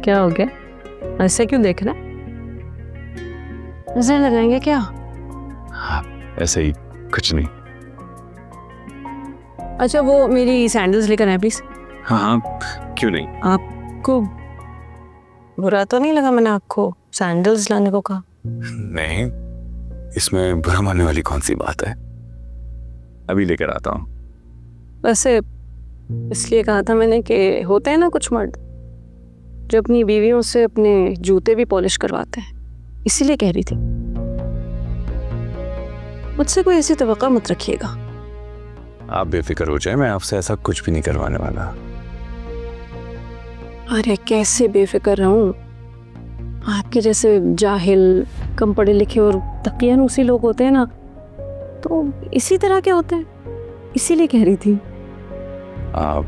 क्या हो गया? ऐसे क्यों देख रहा है? नजर लगाएंगे क्या? ऐसे ही, कुछ नहीं। अच्छा, वो मेरी सैंडल्स लेकर आए प्लीज। हाँ हाँ, क्यों नहीं। आपको बुरा तो नहीं लगा मैंने आपको सैंडल्स लाने को कहा? नहीं, इसमें बुरा मानने वाली कौन सी बात है। अभी लेकर आता हूँ। वैसे इसलिए कहा था मैंने कि होते हैं ना कुछ मर्द जो अपनी बीवियों से अपने जूते भी पॉलिश करवाते हैं, इसीलिए कह रही थी। मुझसे कोई ऐसी तवक्का मत रखिएगा। आप बेफिक्र हो जाए, मैं आपसे ऐसा कुछ भी नहीं करवाने वाला। अरे कैसे बेफिक्र रहूं? आपके जैसे जाहिल, कम पढ़े लिखे और तकियानूसी लोग होते हैं ना, तो इसी तरह के होते हैं, इसीलिए कह रही थी। आप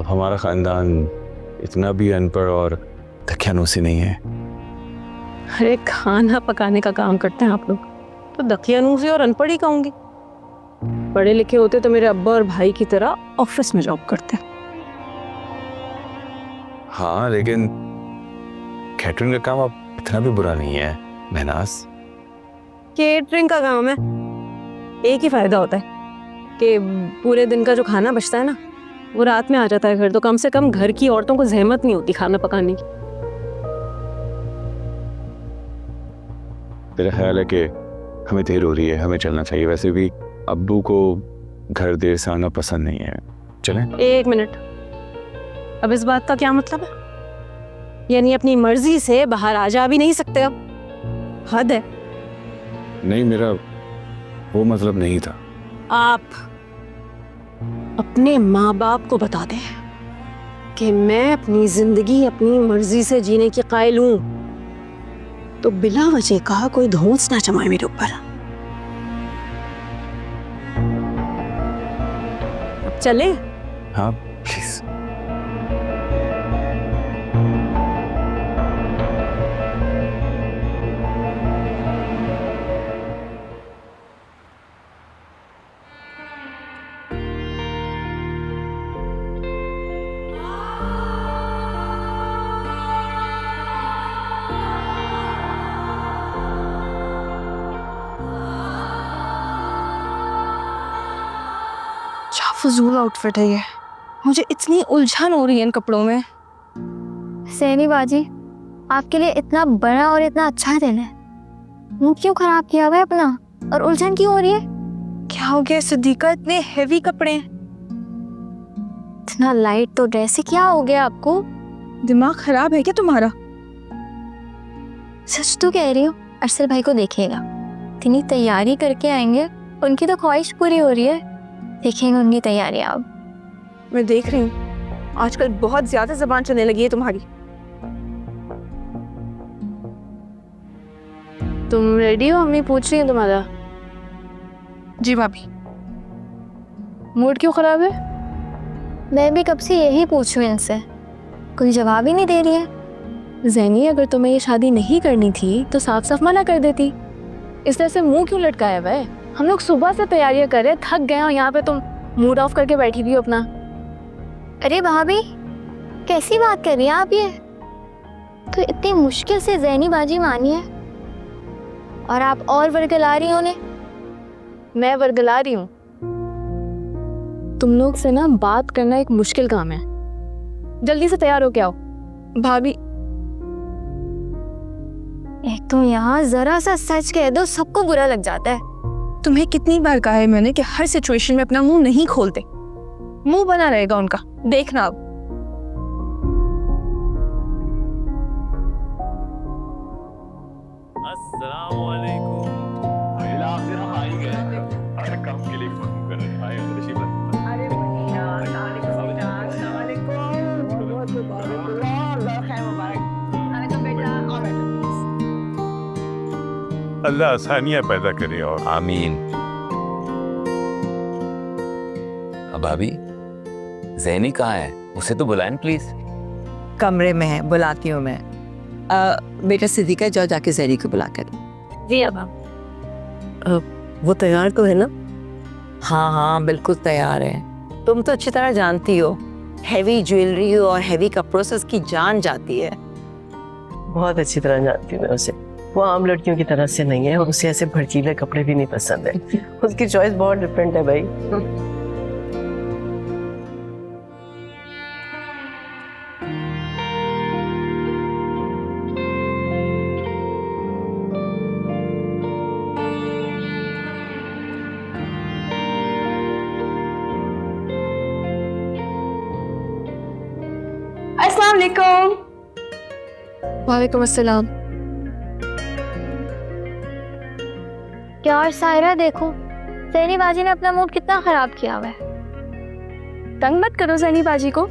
हमारा खानदान इतना भी अनपढ़ और दकियानूसी नहीं है। अरे खाना पकाने का काम करते हैं आप लोग, तो दकियानूसी और अनपढ़ ही कहूंगी। पढ़े लिखे होते तो मेरे अब्बा और भाई की तरह ऑफिस में जॉब करते। हाँ, लेकिन कैटरिंग का काम अब इतना भी बुरा नहीं है महनाज। केटरिंग का काम है, एक ही फायदा होता है कि पूरे दिन का जो खाना बचता है ना, वो रात में आ जाता है घर, तो कम से कम घर की औरतों को जहमत नहीं होती खाना पकाने की। मेरा ख्याल है कि हमें देर हो रही है, हमें चलना चाहिए। वैसे भी अब्बू को घर देर से आना पसंद नहीं है। चलें? एक मिनट, अब इस बात का क्या मतलब है? यानी अपनी मर्जी से बाहर आ जा भी नहीं सकते अब? हद है। नहीं, मेरा वो मतलब नहीं था। आप अपने माँ बाप को बता दें कि मैं अपनी जिंदगी अपनी मर्जी से जीने की कायल हूं, तो बिला वजह का कोई धौंस ना जमाए मेरे ऊपर। अब चले? हाँ प्लीज। क्या फजूल आउटफिट है ये, मुझे इतनी उलझन हो रही है इन कपड़ों में। सैनी बाजी, आपके लिए इतना बड़ा और इतना अच्छा दिन है, मुंह क्यों खराब किया हुआ है अपना, और उलझन क्यों हो रही है? क्या हो गया सिद्दीका, इतने हेवी कपड़े हैं। इतना लाइट तो ड्रेस है, क्या हो गया आपको? दिमाग खराब है क्या तुम्हारा? सच तो कह रही हूँ, अरसल भाई को देखिएगा, इतनी तैयारी करके आएंगे, उनकी तो ख्वाहिश पूरी हो रही है, देखेंगे उनकी तैयारी आप। मैं देख रही हूँ आजकल बहुत ज्यादा जबान चलने लगी है तुम्हारी। तुम रेडी हो? अम्मी पूछ रही है तुम्हारा। जी भाभी। मूड क्यों खराब है? मैं भी कब से यही पूछूं इनसे, कोई जवाब ही नहीं दे रही है। ज़ैनी, अगर तुम्हें ये शादी नहीं करनी थी तो साफ साफ मना कर देती। इस तरह से मुंह क्यों लटकाया हुआ है? हम लोग सुबह से तैयारियां कर रहे हैं, थक गए, और यहाँ पे तुम मूड ऑफ करके बैठी हुई हो अपना। अरे भाभी, कैसी बात कर रही हैं आप? ये तो इतनी मुश्किल से ज़ैनी बाजी मानी है, और आप और वर्गला रही हो उन्हें। मैं वर्गला रही हूँ? तुम लोग से ना बात करना एक मुश्किल काम है। जल्दी से तैयार हो के आओ। भाभी, एक तो यहाँ जरा सा सच कह दो सबको बुरा लग जाता है। तुम्हें कितनी बार कहा है मैंने कि हर सिचुएशन में अपना मुंह नहीं खोलते, मुंह बना रहेगा उनका, देखना अब। अल्लाह आसानियां पैदा करे और आमीन। भाभी ज़ैनी कहाँ है? उसे तो बुलाएं प्लीज। कमरे में है, बुलाती हूँ मैं। बेटा सिद्दीका, जाओ जाके ज़ैनी को बुला कर। जी अब वो तैयार तो है ना? हाँ हाँ बिल्कुल तैयार है। तुम तो अच्छी तरह जानती हो, हैवी ज्वेलरी और हैवी कपड़ों से उसकी जान जाती है। बहुत अच्छी तरह जानती हूँ मैं उसे। वो आम लड़कियों की तरह से नहीं है और उसे ऐसे भड़कीले कपड़े भी नहीं पसंद है। उसकी चॉइस बहुत डिफरेंट है भाई। अस्सलाम वालेकुम। वालेकुम अस्सलाम। यार सायरा देखो, ज़ैनी बाजी ने अपना मूड कितना खराब किया हुआ है। तंग मत करो ज़ैनी बाजी को।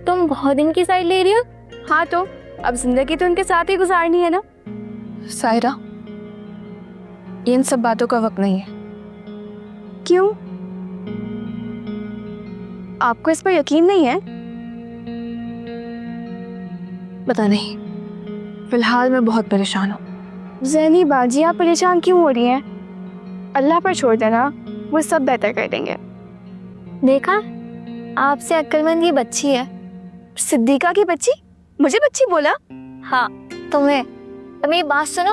तुम बहुत दिन की साइड ले रही हो। हाँ तो अब जिंदगी तो उनके साथ ही गुजारनी है ना। सायरा, ये इन सब बातों का वक्त नहीं है। क्यों? आपको इस पर यकीन नहीं है? पता नहीं, फिलहाल मैं बहुत परेशान हूँ। ज़ैनी बाजी, आप परेशान क्यों हो रही हैं? अल्लाह पर छोड़ देना, वो सब बेहतर कर देंगे। देखा, आपसे अक्लमंद ये बच्ची है। सिद्दीका की बच्ची? मुझे बच्ची बोला? हाँ तुम्हें। तुम ये बात सुनो,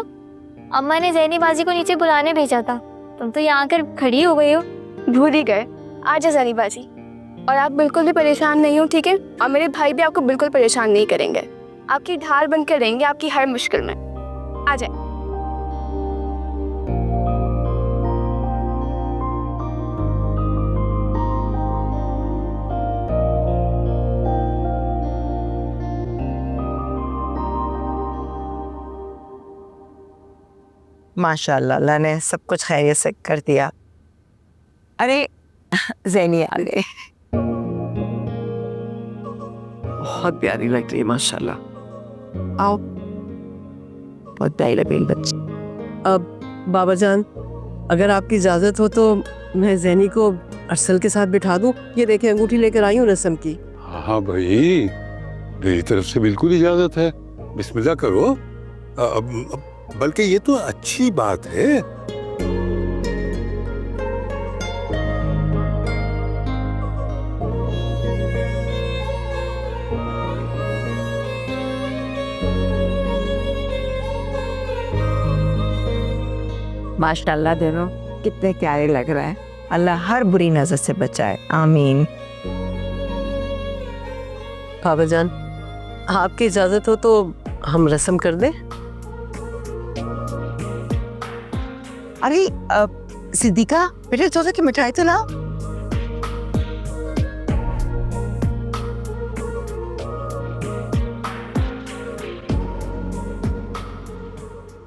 अम्मा ने ज़ैनी बाजी को नीचे बुलाने भेजा था, तुम तो यहाँ आकर खड़ी हो गई हो। भूल ही गए। आ जाओ ज़ैनी बाजी। और आप बिल्कुल भी परेशान नहीं हो, ठीक है? और मेरे भाई भी आपको बिल्कुल परेशान नहीं करेंगे। आपकी ढाल बनकर रहेंगे आपकी हर मुश्किल में। आ जाए। माशाल्लाह, अल्लाह ने सब कुछ खैरियत से कर दिया। अरे ज़ैनी आ गए। बहुत प्यारी लग रही है माशाल्लाह। आओ, बहुत प्यारी लग रही बच्ची। अब बाबा जान, अगर आपकी इजाजत हो तो मैं ज़ैनी को अरसल के साथ बिठा दूं। ये देखें, अंगूठी लेकर आई हूँ रस्म की। हाँ भाई, मेरी तरफ से बिल्कुल इजाजत है। बिस्मिल्लाह करो। बल्कि ये तो अच्छी बात है। माशाल्लाह दोनों कितने प्यारे लग रहे हैं। अल्लाह हर बुरी नजर से बचाए, आमीन। बाबा जान, आपकी इजाजत हो तो हम रस्म कर दें। अरे सिद्दीका, बेटे सोचा कि मिठाई तो लाओ।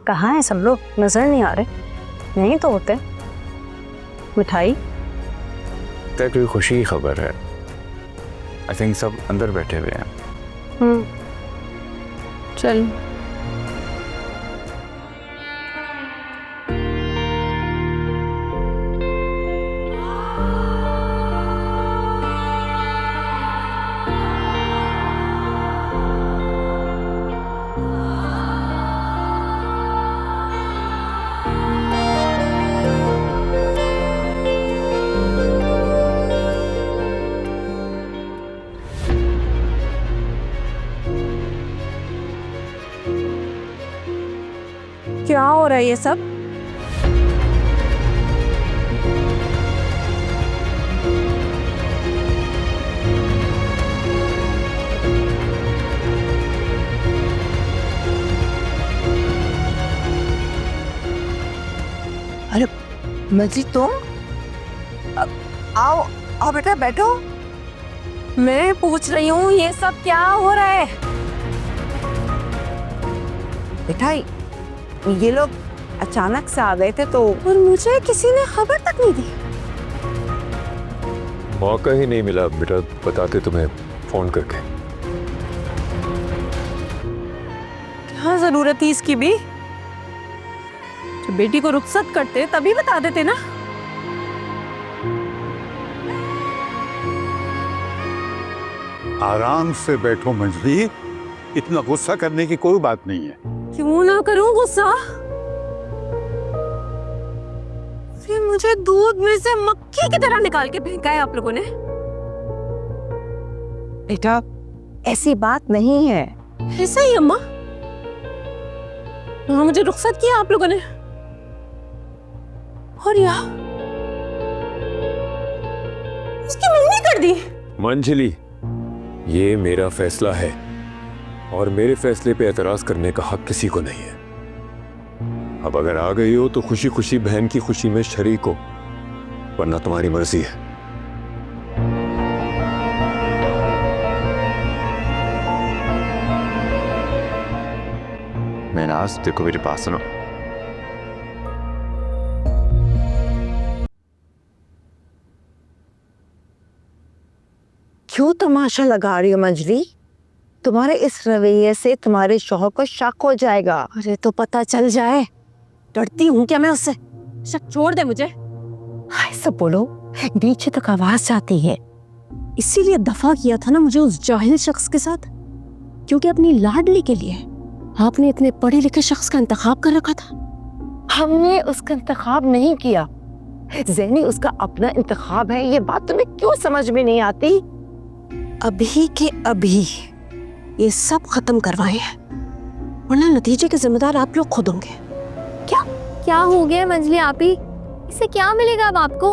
कहाँ है सब लोग? नजर नहीं आ रहे। नहीं तो होते। मिठाई तक कोई खुशी की खबर है। आई थिंक सब अंदर बैठे हुए हैं। चल। क्या हो रहा है ये सब? अरे मजीद, तुम आओ आओ बेटा, बैठो। मैं पूछ रही हूँ ये सब क्या हो रहा है? बेटा, ये लोग अचानक से आ गए थे तो। और मुझे किसी ने खबर तक नहीं दी। मौका ही नहीं मिला बेटा, बताते तुम्हें फोन करके। क्या जरूरत थी इसकी भी? जब बेटी को रुखसत करते तभी बता देते ना। आराम से बैठो मंजरी, इतना गुस्सा करने की कोई बात नहीं है। क्यों ना करूं गुस्सा? फिर मुझे दूध में से मक्खी की तरह निकाल के फेंका है आप लोगों ने। बेटा ऐसी बात नहीं है। ऐसा ही अम्मा? हाँ, मुझे रुखसत किया आप लोगों ने। और या उसकी मम्मी कर दी। मंजली, ये मेरा फैसला है और मेरे फैसले पे एतराज करने का हक किसी को नहीं है। अब अगर आ गई हो तो खुशी खुशी बहन की खुशी में शरीक हो, वरना तुम्हारी मर्जी है। मैं नाज, देखो मेरी बात सुनो। क्यों तमाशा लगा रही हो मंजरी? तुम्हारे इस रवैये से तुम्हारे शौहर को शक हो जाएगा। अरे तो पता चल जाए। डरती हूँ क्या मैं उससे? शक छोड़ दे मुझे। हाय सब बोलो, नीचे तक आवाज जाती है। इसीलिए दफा किया था ना मुझे उस जाहिल शख्स के साथ, क्योंकि अपनी लाडली के लिए आपने इतने पढ़े लिखे शख्स का इंतखाब कर रखा था। हमने उसका इंतखाब नहीं किया, ज़ैनी उसका अपना इंतखाब है। ये बात तुम्हें क्यों समझ में नहीं आती? अभी के अभी ये सब खत्म करवाए, वरना नतीजे के जिम्मेदार आप लोग खुद होंगे। क्या हो गया मंजली आपी? इससे क्या मिलेगा अब आपको?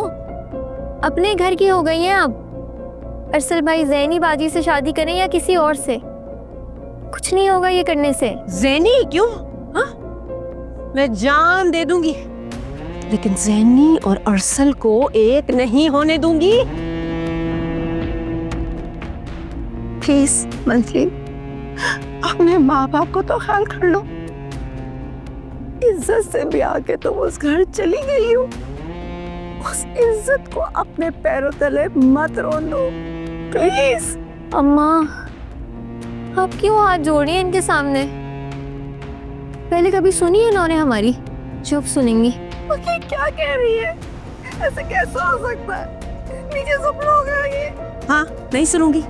अपने घर की हो गई हैं अब। अरसल भाई ज़ैनी बाजी से शादी करें या किसी और से, कुछ नहीं होगा ये करने से। ज़ैनी क्यों? हाँ, मैं जान दे दूंगी, लेकिन ज़ैनी और अरसल को एक नहीं होने दूंगी। प्लीज मंजली, अपने माँ बाप को तो ख्याल कर लो। इज्जत से भी आके तुम उस घर चली गई हो, उस इज्जत को अपने पैरों तले मत रोन दो प्लीज। अम्मा, आप क्यों हाथ जोड़ी हैं इनके सामने? पहले कभी सुनी है इन्होंने हमारी, चुप सुनेंगी। ये क्या कह रही है? ऐसे कैसे हो सकता है? नीचे सब लोग आएंगे। हाँ, नहीं सुनूंगी।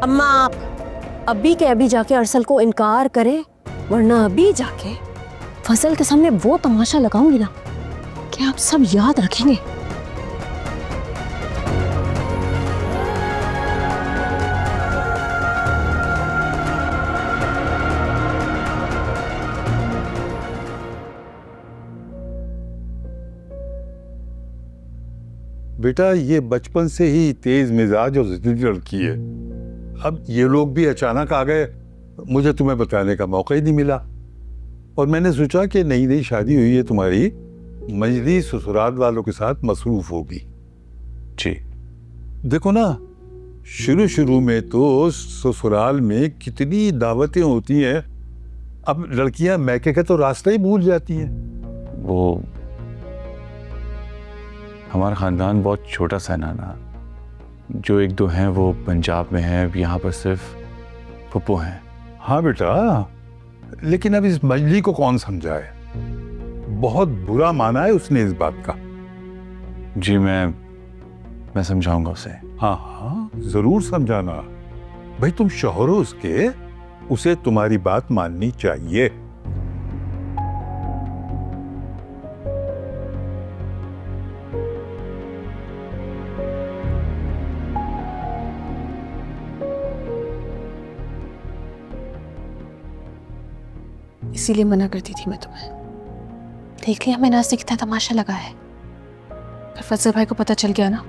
अम्मा आप अभी के अभी जाके अरसल को इनकार करें, वरना अभी जाके फजल के सामने वो तमाशा लगाऊंगी ना कि आप सब याद रखेंगे। बेटा ये बचपन से ही तेज मिजाज और जिद्दी लड़की है। अब ये लोग भी अचानक आ गए, मुझे तुम्हें बताने का मौका ही नहीं मिला। और मैंने सोचा कि नई नई शादी हुई है तुम्हारी, मंजरी ससुराल वालों के साथ मसरूफ होगी। जी देखो ना, शुरू शुरू में तो ससुराल में कितनी दावतें होती हैं, अब लड़कियां मैके का तो रास्ता ही भूल जाती हैं। वो हमारा ख़ानदान बहुत छोटा सा है नाना, जो एक दो हैं वो पंजाब में हैं, यहाँ पर सिर्फ पप्पू हैं। हाँ बेटा, लेकिन अब इस मंजली को कौन समझाए? बहुत बुरा माना है उसने इस बात का। जी मैं समझाऊंगा उसे। हाँ हाँ जरूर समझाना भाई, तुम शौहर हो उसके, उसे तुम्हारी बात माननी चाहिए। इसीलिए मना करती थी मैं तुम्हें। देख लिया मैंने आज से कितना तमाशा लगा है। अगर फजल भाई को पता चल गया ना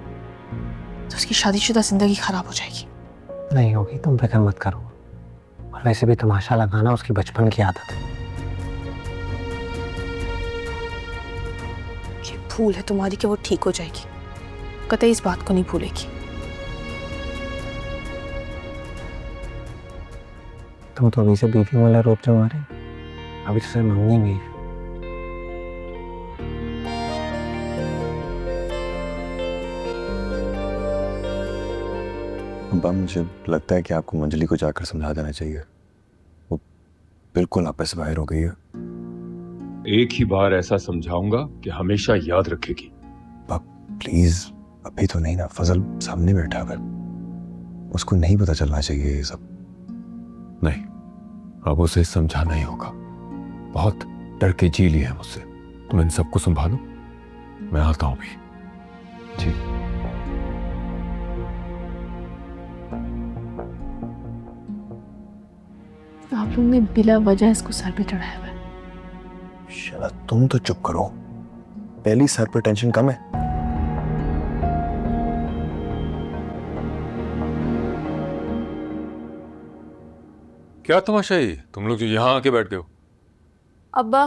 तो उसकी शादीशुदा जिंदगी खराब हो जाएगी। नहीं होगी, तुम फिक्र मत करो। और वैसे भी तमाशा लगाना उसकी बचपन की आदत है। ये भूल है तुम्हारी कि वो ठीक हो जाएगी, कतई इस बात को नहीं भूलेगी। तुम तो अभी से बीवी वाला रोप जमा रहे, अभी तो सिर्फ मंगनी भी है। अब्बा मुझे लगता है कि आपको मंजली को जाकर समझा देना चाहिए, वो बिल्कुल आप से बाहर हो गई है। एक ही बार ऐसा समझाऊंगा कि हमेशा याद रखेगी। प्लीज अभी तो नहीं ना, फजल सामने बैठा कर, उसको नहीं पता चलना चाहिए ये सब। नहीं, अब उसे समझाना ही होगा। बहुत डर के जी लिया है मुझसे। तुम इन सबको संभालो, मैं आता हूं भी। जी। आप लोग ने बिला वजह इसको सर पे चढ़ाया हुआ है। शाला तुम तो चुप करो, पहली सर पर टेंशन कम है। क्या तमाशा है तुम लोग जो यहाँ आके बैठ गए हो? अब्बा,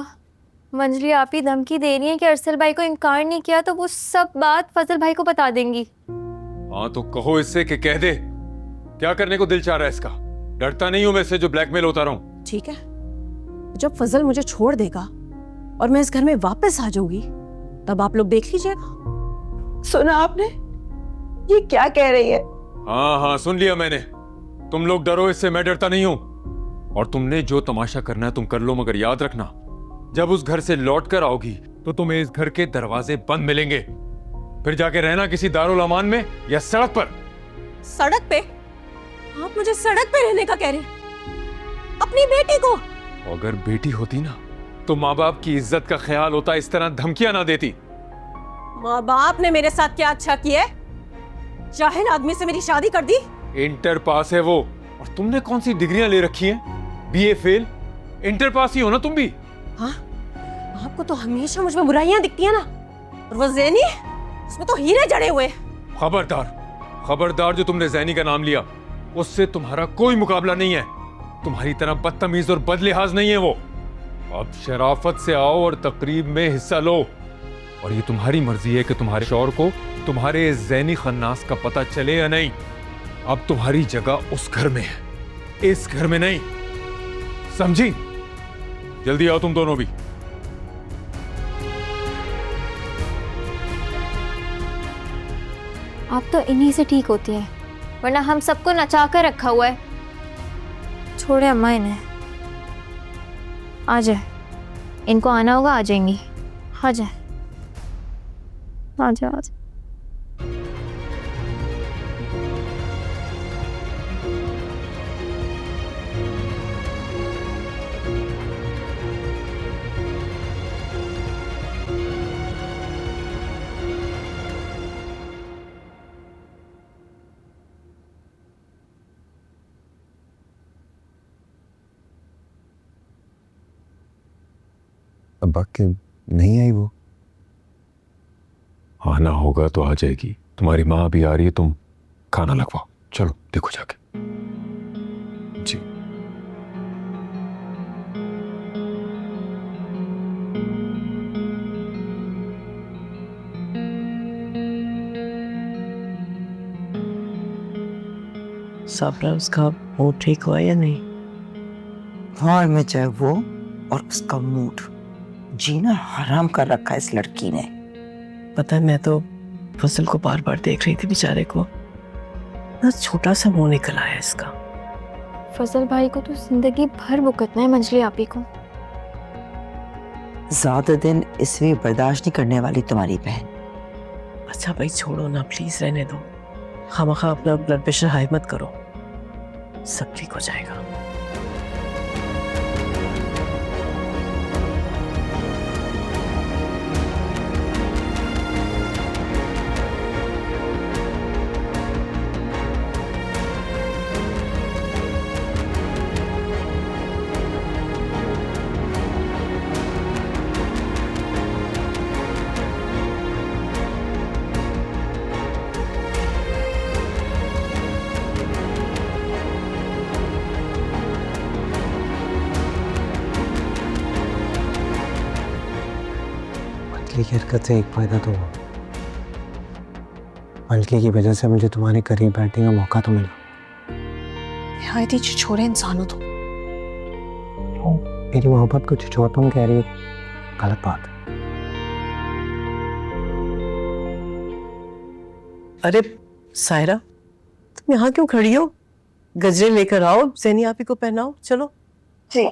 मंजली आप ही धमकी दे रही हैं कि अरसल भाई को इनकार नहीं किया तो वो सब बात फजल भाई को बता देंगी। हाँ तो कहो इससे कि कह दे। क्या करने को दिल चाह रहा है इसका? डरता नहीं हूं मैं इससे जो ब्लैकमेल होता रहा हूं। ठीक है, जब फजल मुझे छोड़ देगा और मैं इस घर में वापस आ जाऊंगी तब आप लोग देख लीजिएगा। सुना आपने ये क्या कह रही है? हाँ हाँ सुन लिया मैंने। तुम लोग डरो इससे, मैं डरता नहीं हूं। और तुमने जो तमाशा करना है तुम कर लो, मगर याद रखना जब उस घर से लौट कर आओगी तो तुम्हें इस घर के दरवाजे बंद मिलेंगे। फिर जाके रहना किसी दारुल अमान में या सड़क पर। सड़क पे? आप मुझे सड़क पे रहने का कह रहे हैं? अपनी बेटी को? अगर बेटी होती ना तो माँ बाप की इज्जत का ख्याल होता, इस तरह धमकियां ना देती। माँ बाप ने मेरे साथ क्या अच्छा किया? जाहिल आदमी से मेरी शादी कर दी। इंटर पास है वो, और तुमने कौन सी डिग्रियां ले रखी हैं? बीए फेल, इंटर पास ही हो ना तुम भी। हाँ, आपको तो हमेशा मुझ में बुराइयां दिखती है ना। और वो ज़ैनी, उसमें तो हीरे जड़े हुए। खबरदार, खबरदार जो तुमने ज़ैनी का नाम लिया, उससे तुम्हारा कोई मुकाबला नहीं है। तुम्हारी तरह बदतमीज और बदलिहाज नहीं है वो। अब शराफत से आओ और तकरीब में हिस्सा लो। और ये तुम्हारी मर्जी है कि तुम्हारे शौहर को तुम्हारे ज़ैनी खन्नास का पता चले या नहीं। अब तुम्हारी जगह उस घर में है, इस घर में नहीं, समझी? जल्दी आओ तुम दोनों भी। आप तो इन्हीं से ठीक होती हैं, वरना हम सबको नचा कर रखा हुआ है। छोड़े अम्मा इन्हें, आ जाए। इनको आना होगा, आ जाएंगी। आ जाए, आ जाए, आ जाए। अब्बा के नहीं आई वो? आना होगा तो आ जाएगी। तुम्हारी माँ भी आ रही है, तुम खाना लगवाओ। चलो देखो जाके। जी। साबरा, उसका मूड ठीक हुआ या नहीं? हाँ, में चाहे वो और उसका मूड जीना हराम कर रखा है इस लड़की ने। पता है, मैं तो फसल को बार बार देख रही थी, बेचारे को ना छोटा सा मुंह निकल आया इसका। फजल भाई को तो जिंदगी भर भुगतना है मंजली आपी को। ज्यादा दिन इसमें बर्दाश्त नहीं करने वाली तुम्हारी बहन। अच्छा भाई छोड़ो ना, प्लीज रहने दो। खामखा अपना ब्लड प्रेशर हाई मत करो, सब ठीक हो जाएगा। की हरकत से एक फायदा तो हुआ, मलकी की वजह से मुझे तुम्हारे करीब बैठने का मौका तो मिला। निहायती छिछोरे इंसान हो तुम। मेरी मोहब्बत को छिछोर तुम कह रही हो, गलत बात है। अरे सायरा, तुम यहाँ क्यों खड़ी हो? गजरे लेकर आओ, ज़ैनी आपी को पहनाओ। चलो। जी।